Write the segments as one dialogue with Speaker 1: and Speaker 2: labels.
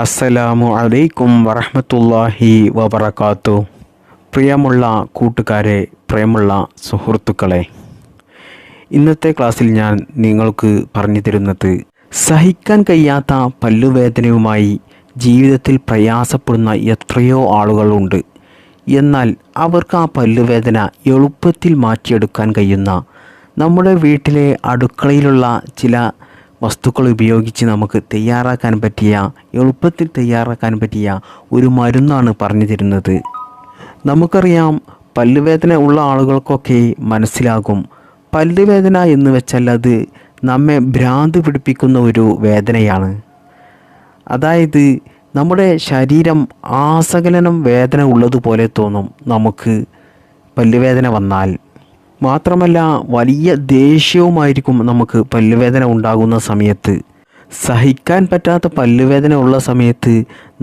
Speaker 1: അസ്സലാമു അലൈക്കും വറഹ്മത്തുള്ളാഹി വബറകാത്തു. പ്രിയമുള്ള കൂട്ടുകാരെ, പ്രിയമുള്ള സുഹൃത്തുക്കളെ, ഇന്നത്തെ ക്ലാസ്സിൽ ഞാൻ നിങ്ങൾക്ക് പറഞ്ഞു തരുന്നത് സഹിക്കാൻ കഴിയാത്ത പല്ലുവേദനയുമായി ജീവിതത്തിൽ പ്രയാസപ്പെടുന്ന എത്രയോ ആളുകളുണ്ട്. എന്നാൽ അവർക്ക് ആ പല്ലുവേദന എളുപ്പത്തിൽ മാറ്റിയെടുക്കാൻ കഴിയുന്ന നമ്മുടെ വീട്ടിലെ അടുക്കളയിലുള്ള ചില വസ്തുക്കൾ ഉപയോഗിച്ച് നമുക്ക് എളുപ്പത്തിൽ തയ്യാറാക്കാൻ പറ്റിയ ഒരു മരുന്നാണ് പറഞ്ഞു തരുന്നത്. നമുക്കറിയാം, പല്ലുവേദന ഉള്ള ആളുകൾക്കൊക്കെ മനസ്സിലാകും, പല്ലുവേദന എന്ന് വെച്ചാൽ അത് നമ്മെ ഭ്രാന്ത് പിടിപ്പിക്കുന്ന ഒരു വേദനയാണ്. അതായത് നമ്മുടെ ശരീരം ആസകലനം വേദന ഉള്ളതുപോലെ തോന്നും നമുക്ക് പല്ലുവേദന വന്നാൽ. മാത്രമല്ല, വലിയ ദേഷ്യവുമായിരിക്കും നമുക്ക് പല്ലുവേദന ഉണ്ടാകുന്ന സമയത്ത്. സഹിക്കാൻ പറ്റാത്ത പല്ലുവേദന ഉള്ള സമയത്ത്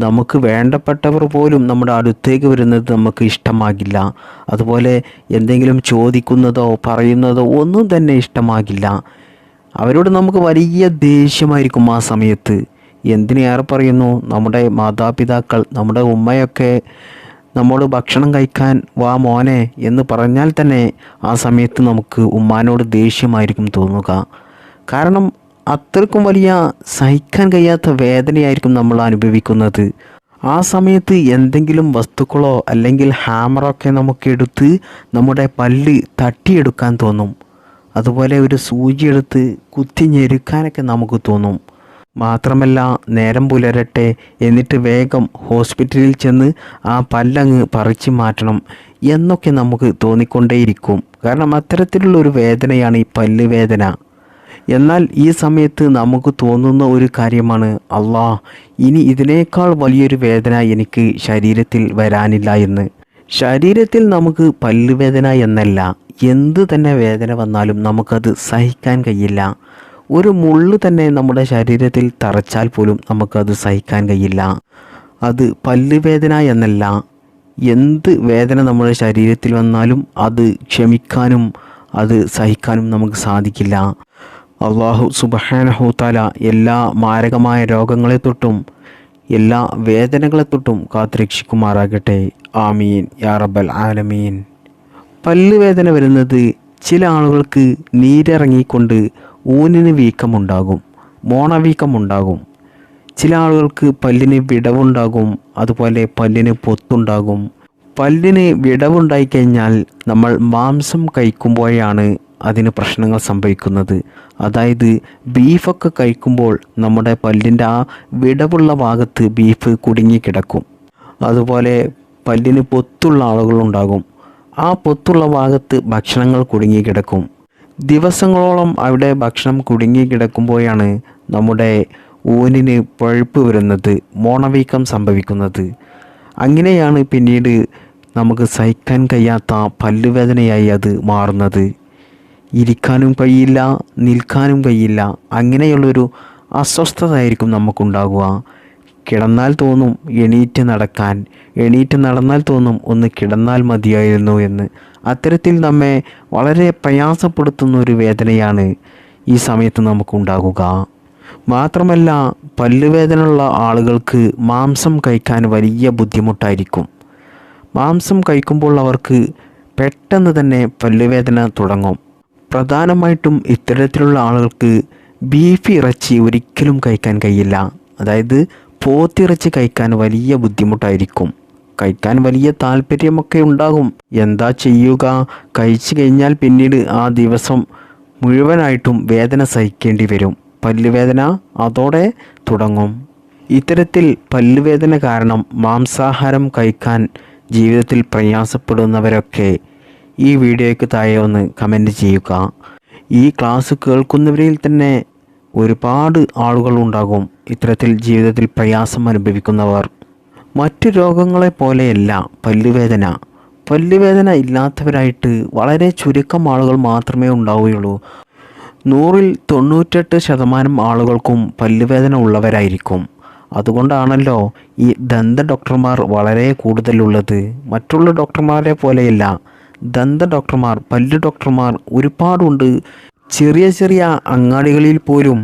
Speaker 1: നമുക്ക് വേണ്ടപ്പെട്ടവർ പോലും നമ്മുടെ അടുത്തേക്ക് വരുന്നത് നമുക്ക് ഇഷ്ടമാകില്ല. അതുപോലെ എന്തെങ്കിലും ചോദിക്കുന്നതോ പറയുന്നതോ ഒന്നും തന്നെ ഇഷ്ടമാകില്ല. അവരോട് നമുക്ക് വലിയ ദേഷ്യമായിരിക്കും ആ സമയത്ത്. എന്തിനേറെ പറയുന്നു, നമ്മുടെ മാതാപിതാക്കൾ, നമ്മുടെ ഉമ്മയൊക്കെ നമ്മോട് ഭക്ഷണം കഴിക്കാൻ വാ മോനെ എന്ന് പറഞ്ഞാൽ തന്നെ ആ സമയത്ത് നമുക്ക് ഉമ്മാനോട് ദേഷ്യമായിരിക്കും തോന്നുക. കാരണം അത്രക്കും വലിയ സഹിക്കാൻ കഴിയാത്ത വേദനയായിരിക്കും നമ്മൾ അനുഭവിക്കുന്നത്. ആ സമയത്ത് എന്തെങ്കിലും വസ്തുക്കളോ അല്ലെങ്കിൽ ഹാമറൊക്കെ നമുക്കെടുത്ത് നമ്മുടെ പല്ല് തട്ടിയെടുക്കാൻ തോന്നും. അതുപോലെ ഒരു സൂചി എടുത്ത് കുത്തി ഞെരുക്കാനൊക്കെ നമുക്ക് തോന്നും. മാത്രമല്ല, നേരം പുലരട്ടെ, എന്നിട്ട് വേഗം ഹോസ്പിറ്റലിൽ ചെന്ന് ആ പല്ലങ്ങ് പറിച്ചു മാറ്റണം എന്നൊക്കെ നമുക്ക് തോന്നിക്കൊണ്ടേയിരിക്കും. കാരണം അത്തരത്തിലുള്ളൊരു വേദനയാണ് ഈ പല്ല് വേദന. എന്നാൽ ഈ സമയത്ത് നമുക്ക് തോന്നുന്ന ഒരു കാര്യമാണ്, അല്ലാ, ഇനി ഇതിനേക്കാൾ വലിയൊരു വേദന എനിക്ക് ശരീരത്തിൽ വരാനില്ല എന്ന്. ശരീരത്തിൽ നമുക്ക് പല്ലുവേദന എന്നല്ല, എന്ത് തന്നെ വേദന വന്നാലും നമുക്കത് സഹിക്കാൻ കഴിയില്ല. ഒരു മുള്ള് തന്നെ നമ്മുടെ ശരീരത്തിൽ തറച്ചാൽ പോലും നമുക്കത് സഹിക്കാൻ കഴിയില്ല. അത് പല്ലുവേദന എന്നല്ല, എന്ത് വേദന നമ്മുടെ ശരീരത്തിൽ വന്നാലും അത് ക്ഷമിക്കാനും അത് സഹിക്കാനും നമുക്ക് സാധിക്കില്ല. അല്ലാഹു സുബ്ഹാനഹു തആല എല്ലാ മാരകമായ രോഗങ്ങളെ തൊട്ടും എല്ലാ വേദനകളെ തൊട്ടും കാത്തുരക്ഷിക്കുമാറാകട്ടെ. ആമീൻ യാ റബ്ബൽ ആലമീൻ. പല്ലുവേദന വരുന്നത് ചില ആളുകൾക്ക് നീരിറങ്ങിക്കൊണ്ട് ഊനിന് വീക്കമുണ്ടാകും, മോണവീക്കമുണ്ടാകും. ചില ആളുകൾക്ക് പല്ലിന് വിടവുണ്ടാകും, അതുപോലെ പല്ലിന് പൊത്തുണ്ടാകും. പല്ലിന് വിടവുണ്ടായിക്കഴിഞ്ഞാൽ നമ്മൾ മാംസം കഴിക്കുമ്പോഴാണ് അതിന് പ്രശ്നങ്ങൾ സംഭവിക്കുന്നത്. അതായത് ബീഫൊക്കെ കഴിക്കുമ്പോൾ നമ്മുടെ പല്ലിൻ്റെ ആ വിടവുള്ള ഭാഗത്ത് ബീഫ് കുടുങ്ങിക്കിടക്കും. അതുപോലെ പല്ലിന് പൊത്തുള്ള ആളുകളുണ്ടാകും, ആ പൊത്തുള്ള ഭാഗത്ത് ഭക്ഷണങ്ങൾ കുടുങ്ങിക്കിടക്കും. ദിവസങ്ങളോളം അവിടെ ഭക്ഷണം കുടുങ്ങിക്കിടക്കുമ്പോഴാണ് നമ്മുടെ ഊനിന് പഴുപ്പ് വരുന്നത്, മോണവീക്കം സംഭവിക്കുന്നത്. അങ്ങനെയാണ് പിന്നീട് നമുക്ക് സഹിക്കാൻ കഴിയാത്ത പല്ലുവേദനയായി അത് മാറുന്നത്. ഇരിക്കാനും കഴിയില്ല, നിൽക്കാനും കഴിയില്ല, അങ്ങനെയുള്ളൊരു അസ്വസ്ഥതയായിരിക്കും നമുക്കുണ്ടാകുക. കിടന്നാൽ തോന്നും എണീറ്റ് നടന്നാൽ തോന്നും ഒന്ന് കിടന്നാൽ മതിയായിരുന്നു എന്ന്. അത്തരത്തിൽ നമ്മെ വളരെ പ്രയാസപ്പെടുത്തുന്ന ഒരു വേദനയാണ് ഈ സമയത്ത് നമുക്കുണ്ടാകുക. മാത്രമല്ല, പല്ലുവേദനയുള്ള ആളുകൾക്ക് മാംസം കഴിക്കാൻ വലിയ ബുദ്ധിമുട്ടായിരിക്കും. മാംസം കഴിക്കുമ്പോൾ അവർക്ക് പെട്ടെന്ന് തന്നെ പല്ലുവേദന തുടങ്ങും. പ്രധാനമായിട്ടും ഇത്തരത്തിലുള്ള ആളുകൾക്ക് ബീഫ് ഇറച്ചി ഒരിക്കലും കഴിക്കാൻ കഴിയില്ല. അതായത് പോത്തിറച്ചി കഴിക്കാൻ വലിയ ബുദ്ധിമുട്ടായിരിക്കും. കഴിക്കാൻ വലിയ താല്പര്യമൊക്കെ ഉണ്ടാകും. എന്താ ചെയ്യുക, കഴിച്ചു കഴിഞ്ഞാൽ പിന്നീട് ആ ദിവസം മുഴുവനായിട്ടും വേദന സഹിക്കേണ്ടി വരും. പല്ലുവേദന അതോടെ തുടങ്ങും. ഇത്തരത്തിൽ പല്ലുവേദന കാരണം മാംസാഹാരം കഴിക്കാൻ ജീവിതത്തിൽ പ്രയാസപ്പെടുന്നവരൊക്കെ ഈ വീഡിയോയ്ക്ക് താഴെ ഒന്ന് കമൻറ്റ് ചെയ്യുക. ഈ ക്ലാസ് കേൾക്കുന്നവരിൽ തന്നെ ഒരുപാട് ആളുകളുണ്ടാകും ഇത്തരത്തിൽ ജീവിതത്തിൽ പ്രയാസം അനുഭവിക്കുന്നവർ. മറ്റു രോഗങ്ങളെ പോലെയല്ല പല്ലുവേദന. പല്ലുവേദന ഇല്ലാത്തവരായിട്ട് വളരെ ചുരുക്കം ആളുകൾ മാത്രമേ ഉണ്ടാവുകയുള്ളൂ. 100-ൽ 98% ആളുകൾക്കും പല്ലുവേദന ഉള്ളവരായിരിക്കും. അതുകൊണ്ടാണല്ലോ ഈ ദന്ത ഡോക്ടർമാർ വളരെ കൂടുതലുള്ളത്. മറ്റുള്ള ഡോക്ടർമാരെ പോലെയല്ല, ദന്ത ഡോക്ടർമാർ, പല്ലു ഡോക്ടർമാർ ഒരുപാടുണ്ട്. ചെറിയ ചെറിയ അങ്ങാടികളിൽ പോലും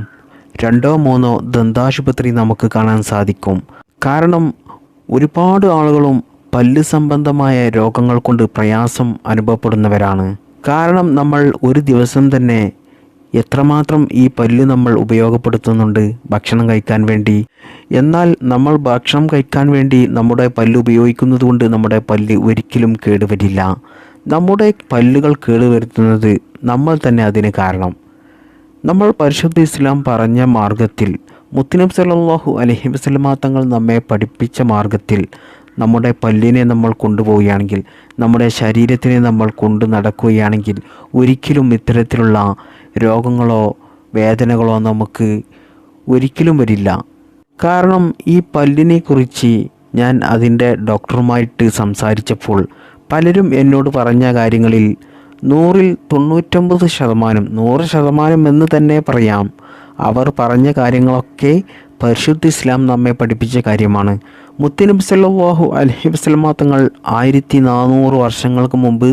Speaker 1: രണ്ടോ മൂന്നോ ദന്താശുപത്രി നമുക്ക് കാണാൻ സാധിക്കും. കാരണം ഒരുപാട് ആളുകളും പല്ല് സംബന്ധമായ രോഗങ്ങൾ കൊണ്ട് പ്രയാസം അനുഭവപ്പെടുന്നവരാണ്. കാരണം നമ്മൾ ഒരു ദിവസം തന്നെ എത്രമാത്രം ഈ പല്ല് നമ്മൾ ഉപയോഗപ്പെടുത്തുന്നുണ്ട് ഭക്ഷണം കഴിക്കാൻ വേണ്ടി. എന്നാൽ നമ്മൾ ഭക്ഷണം കഴിക്കാൻ വേണ്ടി നമ്മുടെ പല്ല് ഉപയോഗിക്കുന്നത് കൊണ്ട് നമ്മുടെ പല്ല് ഒരിക്കലും കേടുവരില്ല. നമ്മുടെ പല്ലുകൾ കേടുവരുത്തുന്നത് നമ്മൾ തന്നെ അതിന് കാരണം. നമ്മൾ പരിശുദ്ധ ഇസ്ലാം പറഞ്ഞ മാർഗത്തിൽ, മുത്തുനബി സല്ലല്ലാഹു അലൈഹി വസല്ലമ തങ്ങൾ നമ്മെ പഠിപ്പിച്ച മാർഗത്തിൽ നമ്മുടെ പല്ലിനെ നമ്മൾ കൊണ്ടുപോവുകയാണെങ്കിൽ, നമ്മുടെ ശരീരത്തിനെ നമ്മൾ കൊണ്ടു നടക്കുകയാണെങ്കിൽ ഒരിക്കലും ഇത്തരത്തിലുള്ള രോഗങ്ങളോ വേദനകളോ നമുക്ക് ഒരിക്കലും വരില്ല. കാരണം ഈ പല്ലിനെ കുറിച്ച് ഞാൻ അതിൻ്റെ ഡോക്ടറുമായിട്ട് സംസാരിച്ചപ്പോൾ പലരും എന്നോട് പറഞ്ഞ കാര്യങ്ങളിൽ 100-ൽ 99%, 100% എന്ന് തന്നെ പറയാം, അവർ പറഞ്ഞ കാര്യങ്ങളൊക്കെ പരിശുദ്ധ ഇസ്ലാം നമ്മെ പഠിപ്പിച്ച കാര്യമാണ്. മുത്തുനബി സല്ലല്ലാഹു അലൈഹി വസല്ലമ തങ്ങൾ 1400 വർഷങ്ങൾക്ക് മുമ്പ്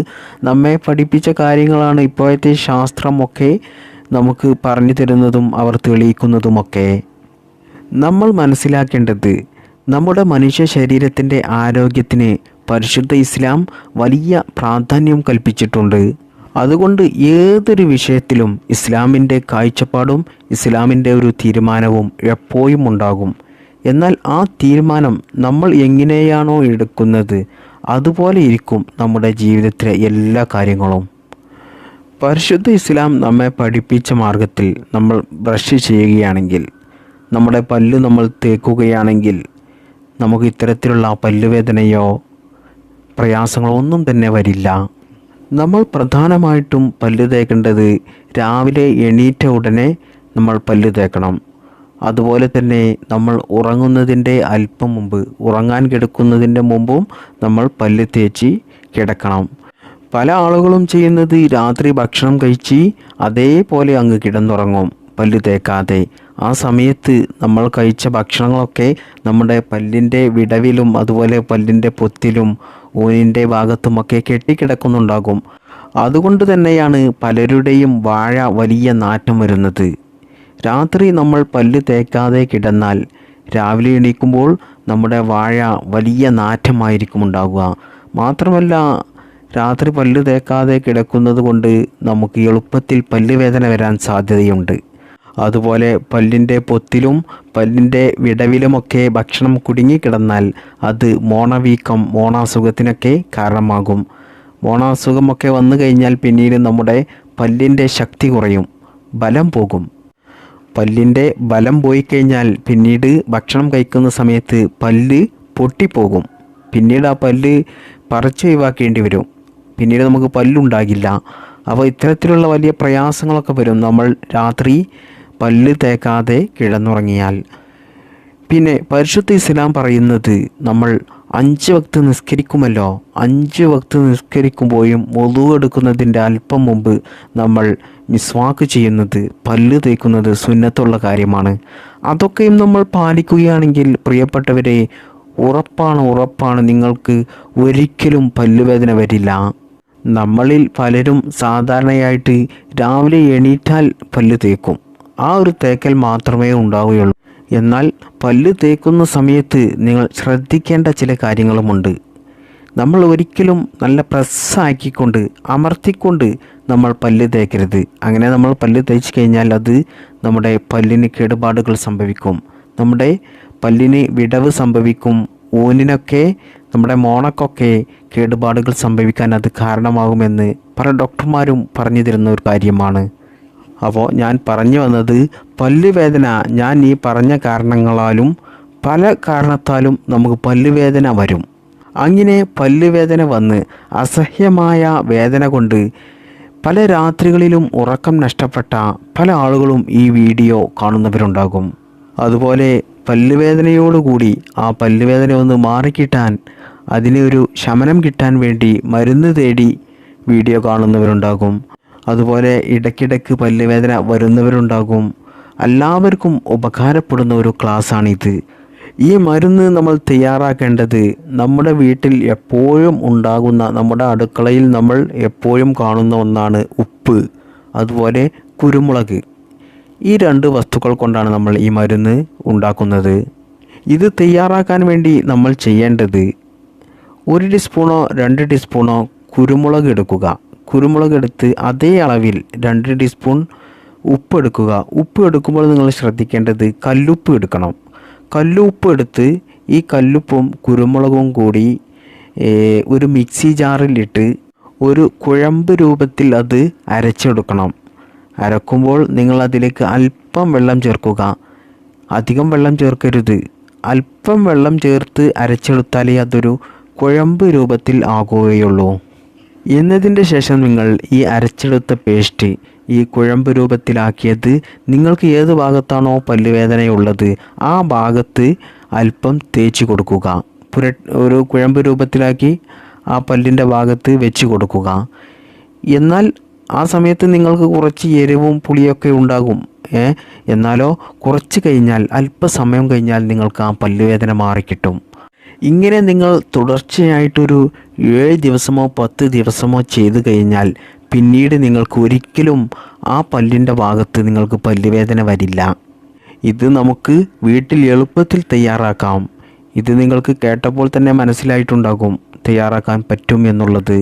Speaker 1: നമ്മെ പഠിപ്പിച്ച കാര്യങ്ങളാണ് ഇപ്പോഴത്തെ ശാസ്ത്രമൊക്കെ നമുക്ക് പറഞ്ഞു തരുന്നതും അവർ തെളിയിക്കുന്നതുമൊക്കെ. നമ്മൾ മനസ്സിലാക്കേണ്ടത്, നമ്മുടെ മനുഷ്യ ശരീരത്തിൻ്റെ ആരോഗ്യത്തിന് പരിശുദ്ധ ഇസ്ലാം വലിയ പ്രാധാന്യം കൽപ്പിച്ചിട്ടുണ്ട്. അതുകൊണ്ട് ഏതൊരു വിഷയത്തിലും ഇസ്ലാമിൻ്റെ കാഴ്ചപ്പാടും ഇസ്ലാമിൻ്റെ ഒരു തീരുമാനവും എപ്പോഴും ഉണ്ടാകും. എന്നാൽ ആ തീരുമാനം നമ്മൾ എങ്ങനെയാണോ എടുക്കുന്നത് അതുപോലെ ഇരിക്കും നമ്മുടെ ജീവിതത്തിലെ എല്ലാ കാര്യങ്ങളും. പരിശുദ്ധ ഇസ്ലാം നമ്മെ പഠിപ്പിച്ച മാർഗത്തിൽ നമ്മൾ ബ്രഷ് ചെയ്യുകയാണെങ്കിൽ, നമ്മുടെ പല്ല് നമ്മൾ തേക്കുകയാണെങ്കിൽ നമുക്ക് ഇത്തരത്തിലുള്ള പല്ലുവേദനയോ പ്രയാസങ്ങളോ ഒന്നും തന്നെ വരില്ല. നമ്മൾ പ്രധാനമായിട്ടും പല്ല് തേക്കേണ്ടത് രാവിലെ എണീറ്റ ഉടനെ നമ്മൾ പല്ല് തേക്കണം. അതുപോലെ തന്നെ നമ്മൾ ഉറങ്ങുന്നതിൻ്റെ അല്പം മുമ്പ്, ഉറങ്ങാൻ കിടക്കുന്നതിൻ്റെ മുമ്പും നമ്മൾ പല്ല് തേച്ച് കിടക്കണം. പല ആളുകളും ചെയ്യുന്നത് രാത്രി ഭക്ഷണം കഴിച്ച് അതേപോലെ അങ്ങ് കിടന്നുറങ്ങും പല്ല് തേക്കാതെ. ആ സമയത്ത് നമ്മൾ കഴിച്ച ഭക്ഷണങ്ങളൊക്കെ നമ്മുടെ പല്ലിൻ്റെ വിടവിലും അതുപോലെ പല്ലിൻ്റെ പൊത്തിലും ഊനിൻ്റെ ഭാഗത്തുമൊക്കെ കെട്ടിക്കിടക്കുന്നുണ്ടാകും. അതുകൊണ്ട് തന്നെയാണ് പലരുടെയും വാഴ വലിയ നാറ്റം വരുന്നത്. രാത്രി നമ്മൾ പല്ല് തേക്കാതെ കിടന്നാൽ രാവിലെ എണീക്കുമ്പോൾ നമ്മുടെ വാഴ വലിയ നാറ്റമായിരിക്കും ഉണ്ടാകുക. മാത്രമല്ല, രാത്രി പല്ല് തേക്കാതെ കിടക്കുന്നത് കൊണ്ട് നമുക്ക് എളുപ്പത്തിൽ പല്ലുവേദന വരാൻ സാധ്യതയുണ്ട്. അതുപോലെ പല്ലിൻ്റെ പൊത്തിലും പല്ലിൻ്റെ വിടവിലുമൊക്കെ ഭക്ഷണം കുടുങ്ങിക്കിടന്നാൽ അത് മോണവീക്കം, മോണാസുഖത്തിനൊക്കെ കാരണമാകും. മോണാസുഖമൊക്കെ വന്നു കഴിഞ്ഞാൽ പിന്നീട് നമ്മുടെ പല്ലിൻ്റെ ശക്തി കുറയും, ബലം പോകും. പല്ലിൻ്റെ ബലം പോയി കഴിഞ്ഞാൽ പിന്നീട് ഭക്ഷണം കഴിക്കുന്ന സമയത്ത് പല്ല് പൊട്ടിപ്പോകും. പിന്നീട് ആ പല്ല് പറിച്ച് ഒഴിവാക്കേണ്ടി വരും. പിന്നീട് നമുക്ക് പല്ലുണ്ടാകില്ല. അപ്പോൾ ഇത്തരത്തിലുള്ള വലിയ പ്രയാസങ്ങളൊക്കെ വരും നമ്മൾ രാത്രി പല്ല് തേക്കാതെ കിടന്നുറങ്ങിയാൽ. പിന്നെ പരിശുദ്ധ ഇസ്ലാം പറയുന്നത്, നമ്മൾ 5 വക്ത് നിസ്കരിക്കുമല്ലോ, 5 വക്ത് നിസ്കരിക്കുമ്പോഴും വുളു എടുക്കുന്നതിൻ്റെ അല്പം മുമ്പ് നമ്മൾ മിസ്വാക്ക് ചെയ്യുന്നത്, പല്ല് തേക്കുന്നത് സുന്നത്തുള്ള കാര്യമാണ്. അതൊക്കെയും നമ്മൾ പാലിക്കുകയാണെങ്കിൽ പ്രിയപ്പെട്ടവരെ, ഉറപ്പാണ് നിങ്ങൾക്ക് ഒരിക്കലും പല്ലുവേദന വരില്ല. നമ്മളിൽ പലരും സാധാരണയായിട്ട് രാവിലെ എണീറ്റാൽ പല്ല് തേക്കും. ആ ഒരു തേക്കൽ മാത്രമേ ഉണ്ടാവുകയുള്ളൂ. എന്നാൽ പല്ല് തേക്കുന്ന സമയത്ത് നിങ്ങൾ ശ്രദ്ധിക്കേണ്ട ചില കാര്യങ്ങളുമുണ്ട്. നമ്മൾ ഒരിക്കലും നല്ല പ്രസ്സാക്കിക്കൊണ്ട് അമർത്തിക്കൊണ്ട് നമ്മൾ പല്ല് തേക്കരുത്. അങ്ങനെ നമ്മൾ പല്ല് തേച്ച് കഴിഞ്ഞാൽ അത് നമ്മുടെ പല്ലിന് കേടുപാടുകൾ സംഭവിക്കും, നമ്മുടെ പല്ലിന് വിടവ് സംഭവിക്കും, ഊനിനൊക്കെ, നമ്മുടെ മോണക്കൊക്കെ കേടുപാടുകൾ സംഭവിക്കാൻ അത് കാരണമാകുമെന്ന് പല ഡോക്ടർമാരും പറഞ്ഞു തരുന്ന ഒരു കാര്യമാണ്. അപ്പോൾ ഞാൻ പറഞ്ഞു വന്നത്, പല്ലുവേദന ഞാൻ ഈ പറഞ്ഞ കാരണങ്ങളാലും പല കാരണത്താലും നമുക്ക് പല്ലുവേദന വരും. അങ്ങനെ പല്ലുവേദന വന്ന് അസഹ്യമായ വേദന കൊണ്ട് പല രാത്രികളിലും ഉറക്കം നഷ്ടപ്പെട്ട പല ആളുകളും ഈ വീഡിയോ കാണുന്നവരുണ്ടാകും. അതുപോലെ പല്ലുവേദനയോടുകൂടി ആ പല്ലുവേദന ഒന്ന് മാറിക്കിട്ടാൻ, അതിനൊരു ശമനം കിട്ടാൻ വേണ്ടി മരുന്ന് തേടി വീഡിയോ കാണുന്നവരുണ്ടാകും. അതുപോലെ ഇടയ്ക്കിടയ്ക്ക് പല്ലുവേദന വരുന്നവരുണ്ടാകും. എല്ലാവർക്കും ഉപകാരപ്പെടുന്ന ഒരു ക്ലാസ്സാണിത്. ഈ മരുന്ന് നമ്മൾ തയ്യാറാക്കേണ്ടത് നമ്മുടെ വീട്ടിൽ എപ്പോഴും ഉണ്ടാകുന്ന, നമ്മുടെ അടുക്കളയിൽ നമ്മൾ എപ്പോഴും കാണുന്ന ഒന്നാണ് ഉപ്പ്, അതുപോലെ കുരുമുളക്. ഈ 2 വസ്തുക്കൾ കൊണ്ടാണ് നമ്മൾ ഈ മരുന്ന് ഉണ്ടാക്കുന്നത്. ഇത് തയ്യാറാക്കാൻ വേണ്ടി നമ്മൾ ചെയ്യേണ്ടത് 1 ടീസ്പൂണോ 2 ടീസ്പൂണോ കുരുമുളക് എടുക്കുക. കുരുമുളക് എടുത്ത് അതേ അളവിൽ 2 ടീസ്പൂൺ ഉപ്പ് എടുക്കുക. ഉപ്പ് എടുക്കുമ്പോൾ നിങ്ങൾ ശ്രദ്ധിക്കേണ്ടത് കല്ലുപ്പ് എടുക്കണം. കല്ലുപ്പ് എടുത്ത് ഈ കല്ലുപ്പും കുരുമുളകും കൂടി ഒരു മിക്സി ജാറിലിട്ട് ഒരു കുഴമ്പ് രൂപത്തിൽ അത് അരച്ചെടുക്കണം. അരക്കുമ്പോൾ നിങ്ങൾ അതിലേക്ക് അല്പം വെള്ളം ചേർക്കുക. അധികം വെള്ളം ചേർക്കരുത്. അല്പം വെള്ളം ചേർത്ത് അരച്ചെടുത്താലേ അതൊരു കുഴമ്പ് രൂപത്തിൽ ആകുകയുള്ളൂ. എന്നതിൻ്റെ ശേഷം നിങ്ങൾ ഈ അരച്ചെടുത്ത പേസ്റ്റ് ഈ കുഴമ്പ് രൂപത്തിലാക്കിയത് നിങ്ങൾക്ക് ഏത് ഭാഗത്താണോ പല്ലുവേദനയുള്ളത് ആ ഭാഗത്ത് അല്പം തേച്ച് കൊടുക്കുക. ഒരു കുഴമ്പ് രൂപത്തിലാക്കി ആ പല്ലിൻ്റെ ഭാഗത്ത് വെച്ച് കൊടുക്കുക. എന്നാൽ ആ സമയത്ത് നിങ്ങൾക്ക് കുറച്ച് എരിവും പുളിയൊക്കെ ഉണ്ടാകും. എന്നാലോ കുറച്ച് കഴിഞ്ഞാൽ അല്പസമയം കഴിഞ്ഞാൽ നിങ്ങൾക്ക് ആ പല്ലുവേദന മാറിക്കിട്ടും. ഇങ്ങനെ നിങ്ങൾ തുടർച്ചയായിട്ടൊരു 7 ദിവസമോ 10 ദിവസമോ ചെയ്തു കഴിഞ്ഞാൽ പിന്നീട് നിങ്ങൾക്ക് ഒരിക്കലും ആ പല്ലിൻ്റെ ഭാഗത്ത് നിങ്ങൾക്ക് പല്ലുവേദന വരില്ല. ഇത് നമുക്ക് വീട്ടിൽ എളുപ്പത്തിൽ തയ്യാറാക്കാം. ഇത് നിങ്ങൾക്ക് കേട്ടപ്പോൾ തന്നെ മനസ്സിലായിട്ടുണ്ടാകും തയ്യാറാക്കാൻ പറ്റും എന്നുള്ളത്.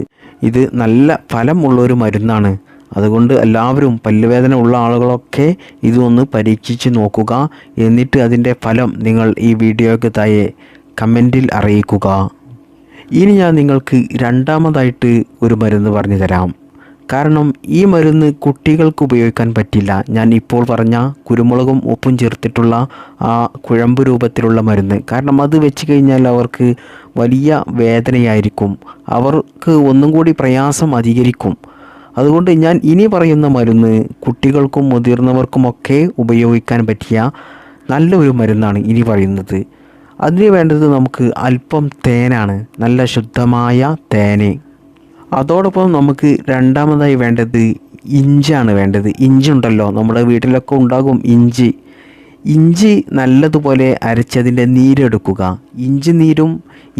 Speaker 1: ഇത് നല്ല ഫലമുള്ളൊരു മരുന്നാണ്. അതുകൊണ്ട് എല്ലാവരും പല്ലുവേദന ഉള്ള ആളുകളൊക്കെ ഇതൊന്ന് പരീക്ഷിച്ച് നോക്കുക. എന്നിട്ട് അതിൻ്റെ ഫലം നിങ്ങൾ ഈ വീഡിയോയ്ക്ക് താഴെ കമൻറ്റിൽ അറിയിക്കുക. ഇനി ഞാൻ നിങ്ങൾക്ക് രണ്ടാമതായിട്ട് ഒരു മരുന്ന് പറഞ്ഞു തരാം. കാരണം ഈ മരുന്ന് കുട്ടികൾക്ക് ഉപയോഗിക്കാൻ പറ്റില്ല. ഞാൻ ഇപ്പോൾ പറഞ്ഞ കുരുമുളകും ഉപ്പും ചേർത്തിട്ടുള്ള ആ കുഴമ്പ് രൂപത്തിലുള്ള മരുന്ന്. കാരണം അത് വെച്ച് കഴിഞ്ഞാൽ അവർക്ക് വലിയ വേദനയായിരിക്കും. അവർക്ക് ഒന്നും കൂടി പ്രയാസം അധികരിക്കും. അതുകൊണ്ട് ഞാൻ ഇനി പറയുന്ന മരുന്ന് കുട്ടികൾക്കും മുതിർന്നവർക്കുമൊക്കെ ഉപയോഗിക്കാൻ പറ്റിയ നല്ലൊരു മരുന്നാണ് ഇനി പറയുന്നത്. അതിന് വേണ്ടത് നമുക്ക് അല്പം തേനാണ്, നല്ല ശുദ്ധമായ തേന്. അതോടൊപ്പം നമുക്ക് രണ്ടാമതായി വേണ്ടത് ഇഞ്ചാണ് വേണ്ടത്. ഇഞ്ചി ഉണ്ടല്ലോ, നമ്മുടെ വീട്ടിലൊക്കെ ഉണ്ടാകും ഇഞ്ചി. ഇഞ്ചി നല്ലതുപോലെ അരച്ചതിൻ്റെ നീരെടുക്കുക. ഇഞ്ചി നീരും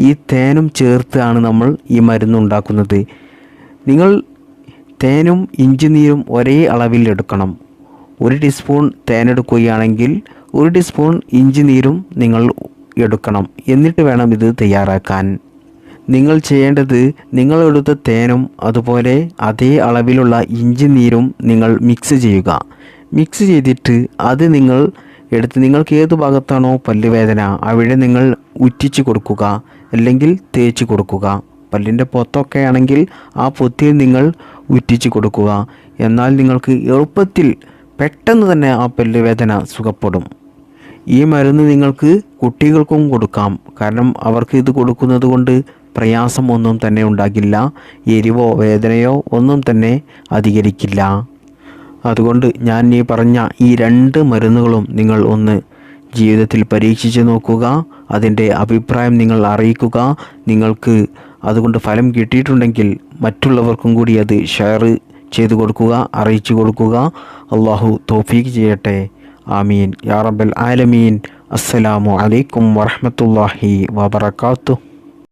Speaker 1: ഈ തേനും ചേർത്താണ് നമ്മൾ ഈ മരുന്ന് ഉണ്ടാക്കുന്നത്. നിങ്ങൾ തേനും ഇഞ്ചി നീരും ഒരേ അളവിൽ എടുക്കണം. 1 ടീസ്പൂൺ തേനെടുക്കുകയാണെങ്കിൽ 1 ടീസ്പൂൺ ഇഞ്ചി നീരും നിങ്ങൾ എടുക്കണം. എന്നിട്ട് വേണം ഇത് തയ്യാറാക്കാൻ. നിങ്ങൾ ചെയ്യേണ്ടത് നിങ്ങളെടുത്ത തേനും അതുപോലെ അതേ അളവിലുള്ള ഇഞ്ചി നീരും നിങ്ങൾ മിക്സ് ചെയ്യുക. മിക്സ് ചെയ്തിട്ട് അത് നിങ്ങൾ എടുത്ത് നിങ്ങൾക്ക് ഏത് ഭാഗത്താണോ പല്ലുവേദന അവിടെ നിങ്ങൾ ഉറ്റിച്ച് കൊടുക്കുക, അല്ലെങ്കിൽ തേച്ച് കൊടുക്കുക. പല്ലിൻ്റെ പൊത്തൊക്കെ ആണെങ്കിൽ ആ പൊത്തിൽ നിങ്ങൾ ഉറ്റിച്ച് കൊടുക്കുക. എന്നാൽ നിങ്ങൾക്ക് എളുപ്പത്തിൽ പെട്ടെന്ന് തന്നെ ആ പല്ലുവേദന സുഖപ്പെടും. ഈ മരുന്ന് നിങ്ങൾക്ക് കുട്ടികൾക്കും കൊടുക്കാം. കാരണം അവർക്ക് ഇത് കൊടുക്കുന്നത് കൊണ്ട് പ്രയാസം ഒന്നും തന്നെ ഉണ്ടാകില്ല. എരിവോ വേദനയോ ഒന്നും തന്നെ അധികരിക്കില്ല. അതുകൊണ്ട് ഞാൻ ഈ പറഞ്ഞ ഈ 2 മരുന്നുകളും നിങ്ങൾ ഒന്ന് ജീവിതത്തിൽ പരീക്ഷിച്ച് നോക്കുക. അതിൻ്റെ അഭിപ്രായം നിങ്ങൾ അറിയിക്കുക. നിങ്ങൾക്ക് അതുകൊണ്ട് ഫലം കിട്ടിയിട്ടുണ്ടെങ്കിൽ മറ്റുള്ളവർക്കും കൂടി അത് ഷെയർ ചെയ്തു കൊടുക്കുക, അറിയിച്ചു കൊടുക്കുക. അള്ളാഹു തൗഫീഖ് ചെയ്യട്ടെ. ആമീൻ യാ റബ്ബൽ ആലമീൻ. അസ്സലാമു അലൈക്കും വറഹ്മത്തുള്ളാഹി വബറകാതുഹു.